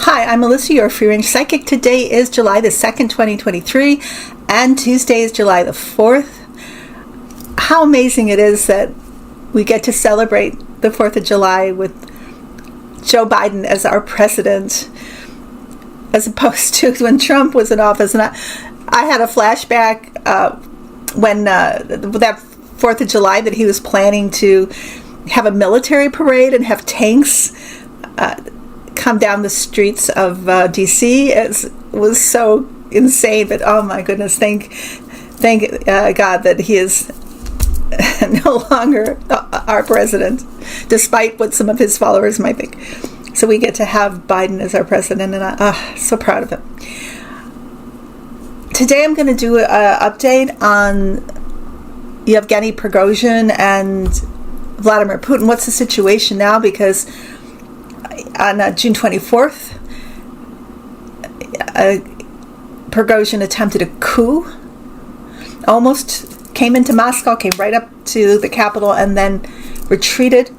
Hi, I'm Melissa, your free-range psychic. Today is July the 2nd, 2023, and Tuesday is July the 4th. How amazing it is that we get to celebrate the 4th of July with Joe Biden as our president, as opposed to when Trump was in office. And I had a flashback when that 4th of July that he was planning to have a military parade and have tanks come down the streets of D.C. It was so insane, but oh my goodness, thank God that he is no longer our president, despite what some of his followers might think. So we get to have Biden as our president, and I'm so proud of him. Today I'm going to do an update on Yevgheny Prigozhin and Vladimir Putin. What's the situation now? Because on June 24th, Prigozhin attempted a coup, almost came into Moscow, came right up to the capital, and then retreated.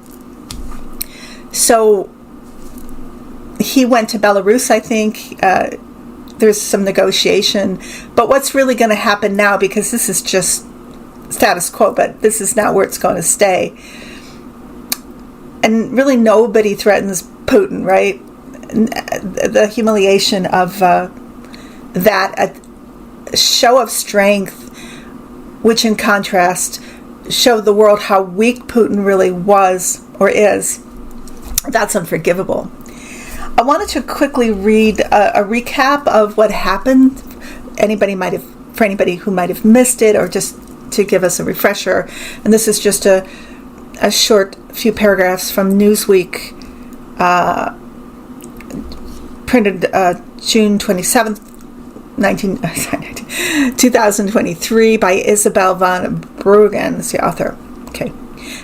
So he went to Belarus, I think. There's some negotiation. But what's really going to happen now, because this is just status quo, but this is not where it's going to stay. And really nobody threatens Putin, right? The humiliation of that a show of strength, which in contrast showed the world how weak Putin really was or is, that's unforgivable. I wanted to quickly read a recap of what happened. For anybody who might have missed it, or just to give us a refresher. And this is just a short few paragraphs from Newsweek, printed June 27th, 2023 by Isabel von Bruggen, is the author. Okay.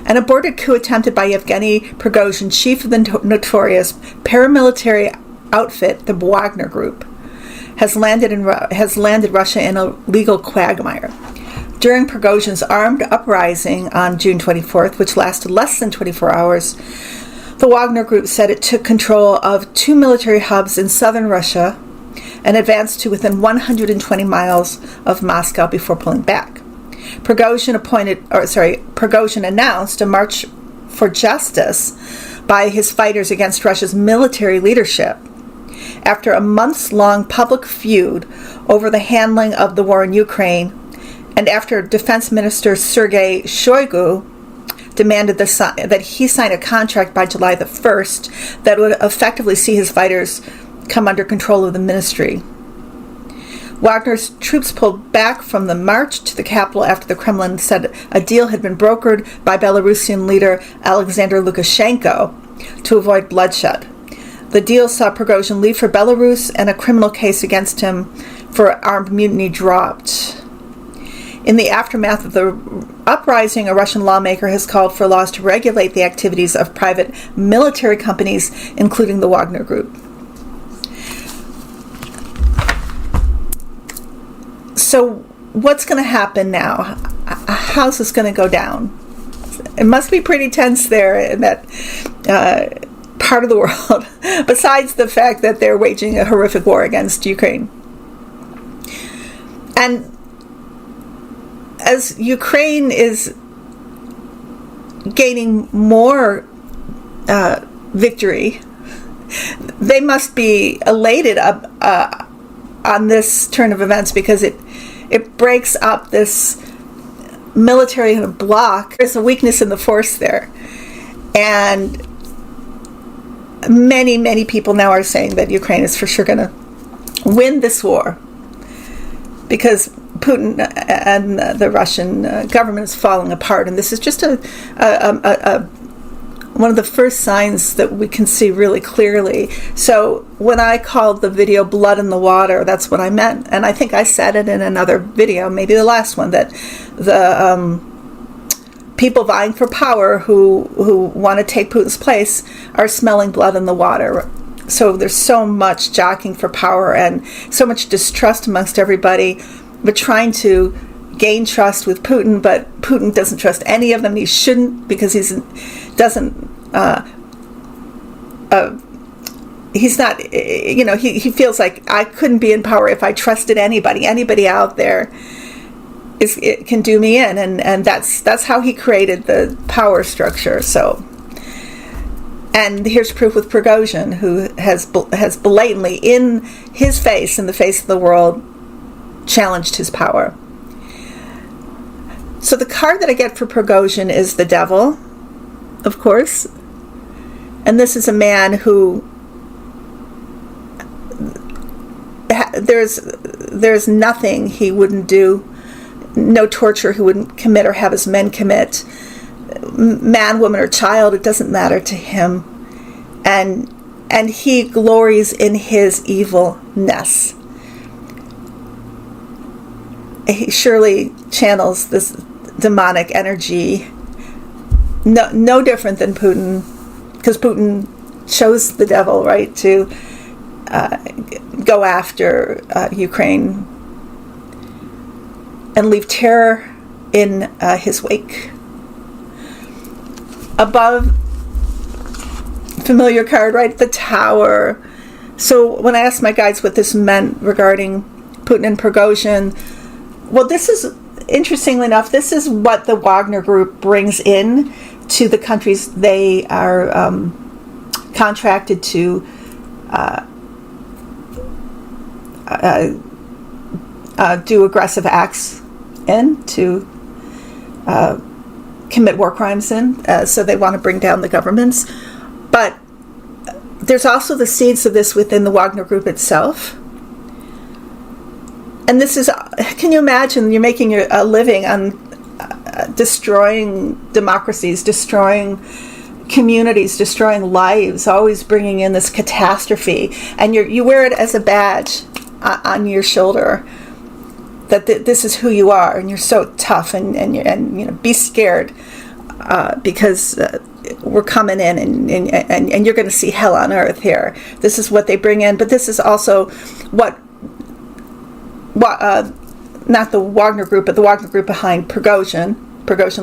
An aborted coup attempted by Yevgeny Prigozhin, chief of the notorious paramilitary outfit, the Wagner Group, has landed Russia in a legal quagmire. During Prigozhin's armed uprising on June 24th, which lasted less than 24 hours, the Wagner Group said it took control of 2 military hubs in southern Russia and advanced to within 120 miles of Moscow before pulling back. Prigozhin announced a march for justice by his fighters against Russia's military leadership after a months-long public feud over the handling of the war in Ukraine, and after Defense Minister Sergei Shoigu demanded that he sign a contract by July the 1st that would effectively see his fighters come under control of the ministry. Wagner's troops pulled back from the march to the capital after the Kremlin said a deal had been brokered by Belarusian leader Alexander Lukashenko to avoid bloodshed. The deal saw Prigozhin leave for Belarus, and a criminal case against him for armed mutiny dropped. In the aftermath of the uprising, a Russian lawmaker has called for laws to regulate the activities of private military companies, including the Wagner Group. So what's going to happen now? How's this going to go down? It must be pretty tense there in that part of the world, besides the fact that they're waging a horrific war against Ukraine. And as Ukraine is gaining more victory, they must be elated on this turn of events, because it breaks up this military bloc. There's a weakness in the force there, and many people now are saying that Ukraine is for sure going to win this war, because Putin and the Russian government is falling apart, and this is just one of the first signs that we can see really clearly. So when I called the video "Blood in the Water," that's what I meant, and I think I said it in another video, maybe the last one, that the people vying for power who want to take Putin's place are smelling blood in the water. So there's so much jockeying for power and so much distrust amongst everybody. We're trying to gain trust with Putin, but Putin doesn't trust any of them. He shouldn't, because he doesn't he's not, he feels like I couldn't be in power if I trusted anybody out there it can do me in, and that's how he created the power structure. So, and here's proof with Prigozhin, who has blatantly, in his face, in the face of the world, challenged his power. So the card that I get for Prigozhin is the devil, of course, and this is a man who there's nothing he wouldn't do, no torture he wouldn't commit or have his men commit, man, woman, or child, it doesn't matter to him, and he glories in his evilness. He surely channels this demonic energy, no different than Putin, because Putin chose the devil, right, to go after Ukraine and leave terror in his wake. Above, familiar card, right? The Tower. So when I asked my guides what this meant regarding Putin and Prigozhin, well, this is, interestingly enough, this is what the Wagner group brings in to the countries they are contracted to do aggressive acts in, to commit war crimes in, so they want to bring down the governments. But there's also the seeds of this within the Wagner group itself. And this is, can you imagine, you're making a living on destroying democracies, destroying communities, destroying lives, always bringing in this catastrophe, and you wear it as a badge on your shoulder, that this is who you are, and you're so tough, and be scared, because we're coming in, and you're going to see hell on earth here. This is what they bring in, but this is also what not the Wagner group, but the Wagner group behind Prigozhin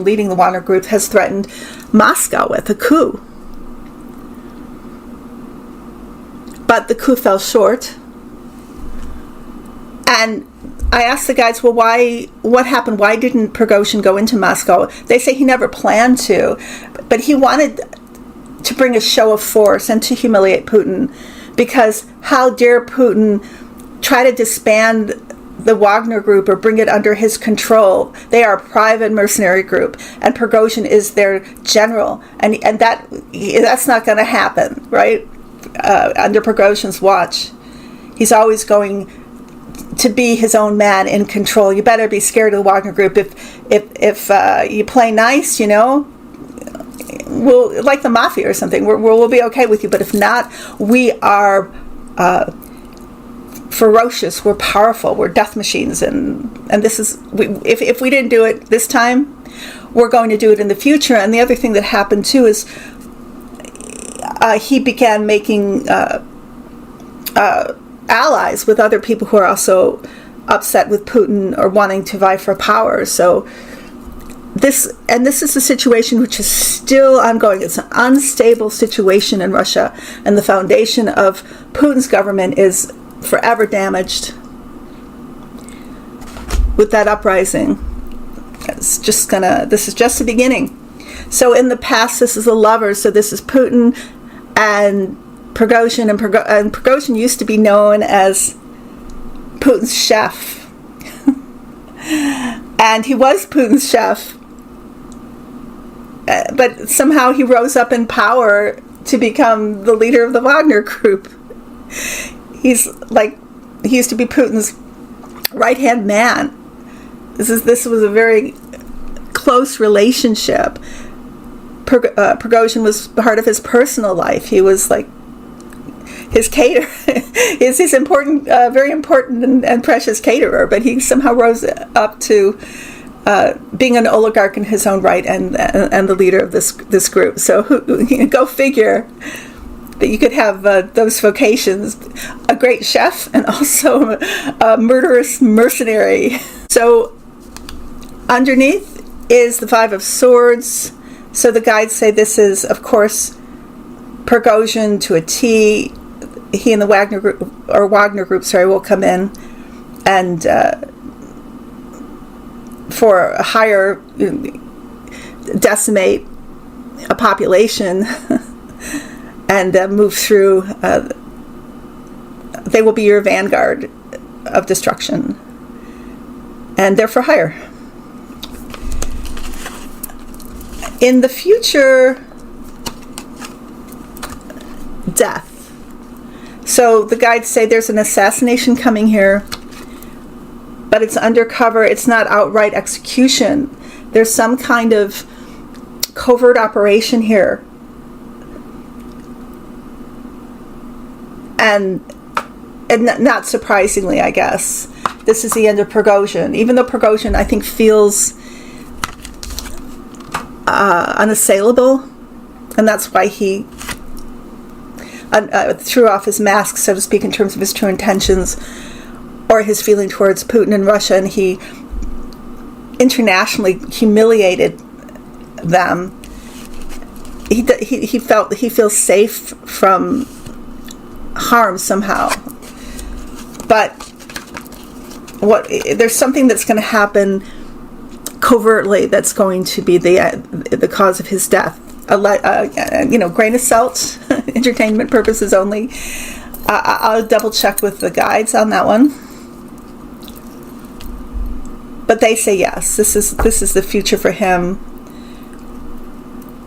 leading the Wagner group, has threatened Moscow with a coup. But the coup fell short. And I asked the guides, well, what happened? Why didn't Prigozhin go into Moscow? They say he never planned to, but he wanted to bring a show of force and to humiliate Putin, because how dare Putin try to disband the Wagner group or bring it under his control? They are a private mercenary group, and Prigozhin is their general, and that's not going to happen, right? Under Prigozhin's watch, he's always going to be his own man in control. You better be scared of the Wagner group. If you play nice, we'll, like the mafia or something, we'll be okay with you. But if not, we are ferocious, we're powerful, we're death machines, and this is, if we didn't do it this time, we're going to do it in the future. And the other thing that happened too is he began making allies with other people who are also upset with Putin or wanting to vie for power. So this is a situation which is still ongoing. It's an unstable situation in Russia, and the foundation of Putin's government is forever damaged with that uprising. This is just the beginning. So in the past, this is the lovers. So this is Putin and Prigozhin, and Prigozhin used to be known as Putin's chef. And he was Putin's chef, but somehow he rose up in power to become the leader of the Wagner group. He used to be Putin's right-hand man. This was a very close relationship. Prigozhin was part of his personal life. He was like his caterer, is his important, very important and precious caterer. But he somehow rose up to being an oligarch in his own right, and the leader of this group. So go figure that you could have those vocations: a great chef and also a murderous mercenary. So underneath is the Five of Swords. So the guides say this is, of course, Prigozhin to a T. he and the Wagner group, will come in and for a hire, decimate a population and move through. They will be your vanguard of destruction, and they're for hire. In the future, death. So the guides say there's an assassination coming here, but it's undercover. It's not outright execution. There's some kind of covert operation here. And not surprisingly, I guess, this is the end of Prigozhin. Even though Prigozhin, I think, feels unassailable, and that's why he threw off his mask, so to speak, in terms of his true intentions or his feeling towards Putin and Russia, and he internationally humiliated them. He feels safe from harm somehow, but there's something that's going to happen covertly that's going to be the cause of his death. Grain of salt, entertainment purposes only. I'll double check with the guides on that one, but they say yes. This is the future for him,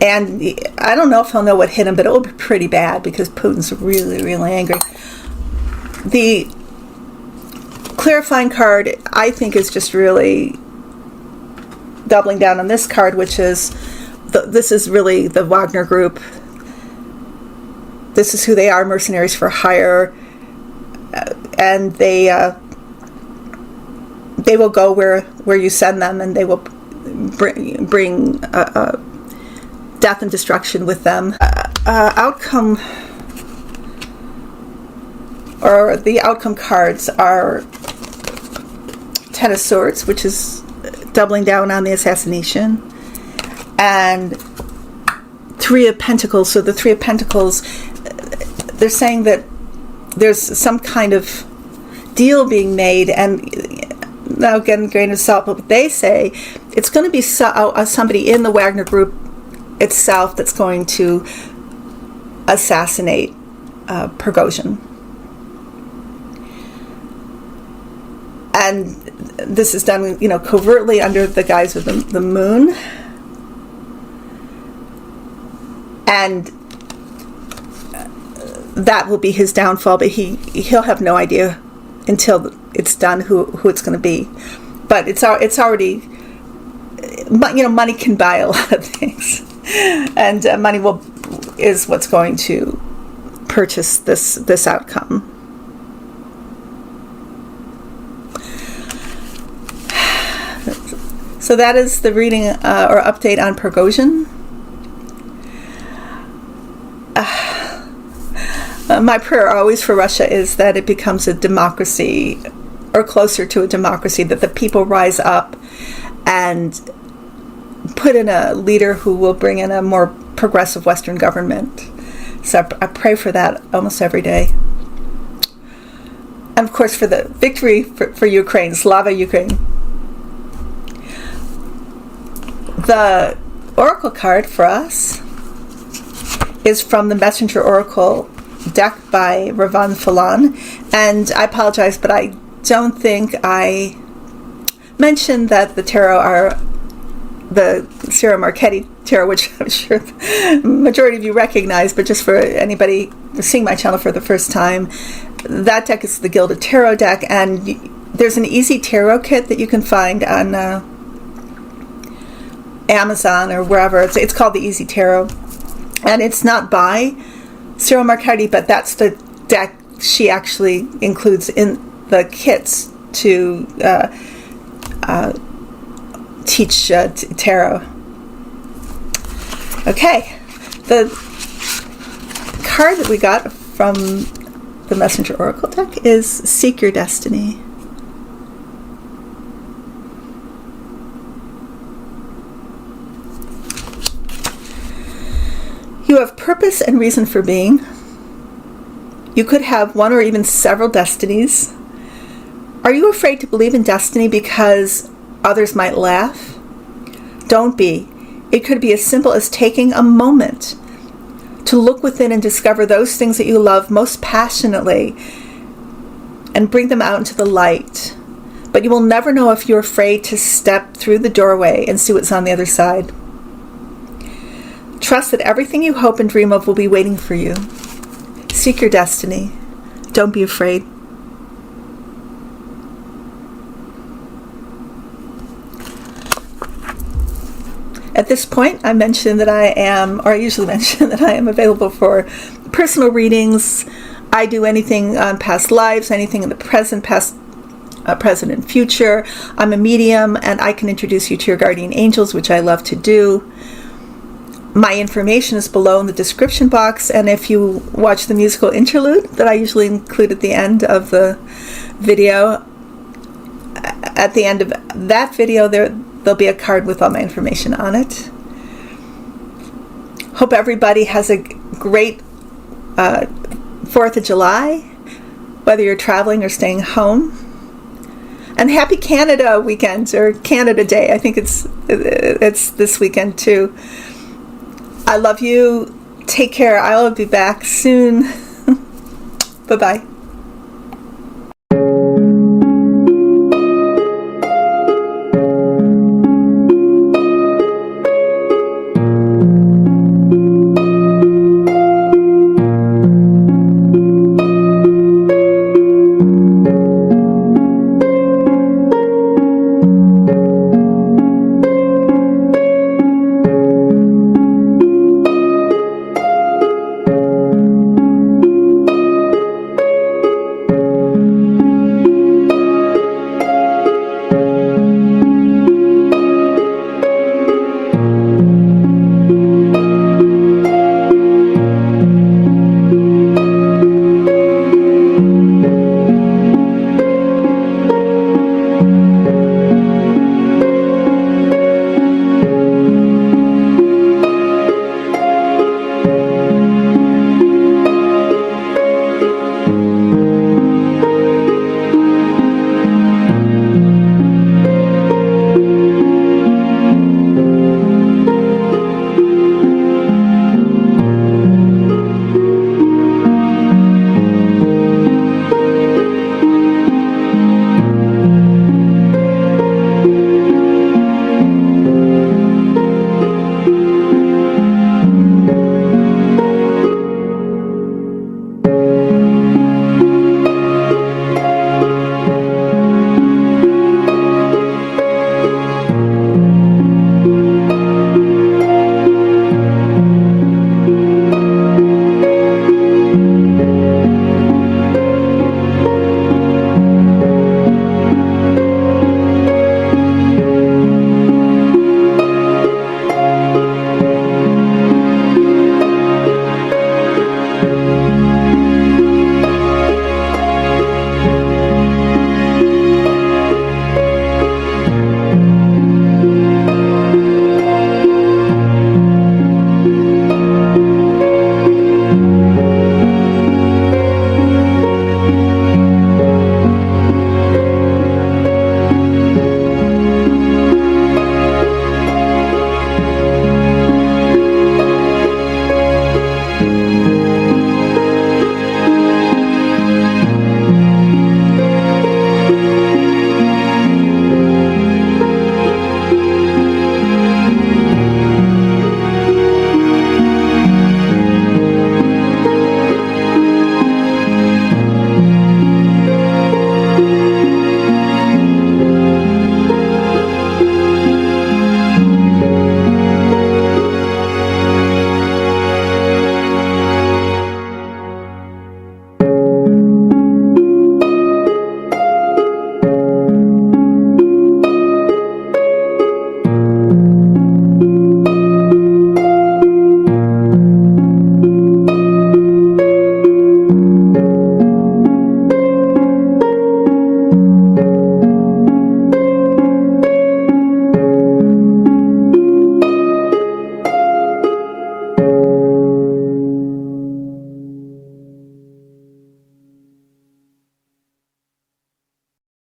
and I don't know if he'll know what hit him, but it will be pretty bad because Putin's really, really angry. The clarifying card, I think, is just really doubling down on this card, which is this is really the Wagner group. This is who they are, mercenaries for hire, and they will go where you send them, and they will bring death and destruction with them. Outcome, or the outcome cards are Ten of Swords, which is doubling down on the assassination, and Three of Pentacles. So the Three of Pentacles, they're saying that there's some kind of deal being made, and now again, grain of salt, but they say it's going to be somebody in the Wagner group itself that's going to assassinate Prigozhin. And this is done, covertly under the guise of the moon. And that will be his downfall, but he'll have no idea until it's done who it's going to be. But it's already, money can buy a lot of things, and money is what's going to purchase this outcome. So that is the reading or update on Prigozhin. My prayer always for Russia is that it becomes a democracy, or closer to a democracy, that the people rise up and put in a leader who will bring in a more progressive Western government. So I pray for that almost every day. And of course for the victory for Ukraine, Slava Ukraine. The oracle card for us is from the Messenger Oracle deck by Ravynne Phelan, and I apologize, but I don't think I mentioned that the tarot are the CIro Marchetti tarot, which I'm sure the majority of you recognize, but just for anybody seeing my channel for the first time, that deck is the Gilded tarot deck, and there's an easy tarot kit that you can find on Amazon or wherever. It's called the Easy Tarot, and it's not by CIro Marchetti, but that's the deck she actually includes in the kits to teach tarot. Okay, the card that we got from the Messenger Oracle deck is Seek Your Destiny. You have purpose and reason for being. You could have one or even several destinies. Are you afraid to believe in destiny because others might laugh? Don't be. It could be as simple as taking a moment to look within and discover those things that you love most passionately and bring them out into the light. But you will never know if you're afraid to step through the doorway and see what's on the other side. Trust that everything you hope and dream of will be waiting for you. Seek your destiny. Don't be afraid. At this point, I mentioned that I usually mention that I am available for personal readings. I do anything on past lives, anything in the present, present and future. I'm a medium, and I can introduce you to your guardian angels, which I love to do. My information is below in the description box, and if you watch the musical interlude that I usually include at the end of the video, at the end of that video there'll be a card with all my information on it. Hope everybody has a great 4th of July, whether you're traveling or staying home. And happy Canada weekend, or Canada Day. I think it's this weekend too. I love you. Take care. I'll be back soon. Bye-bye.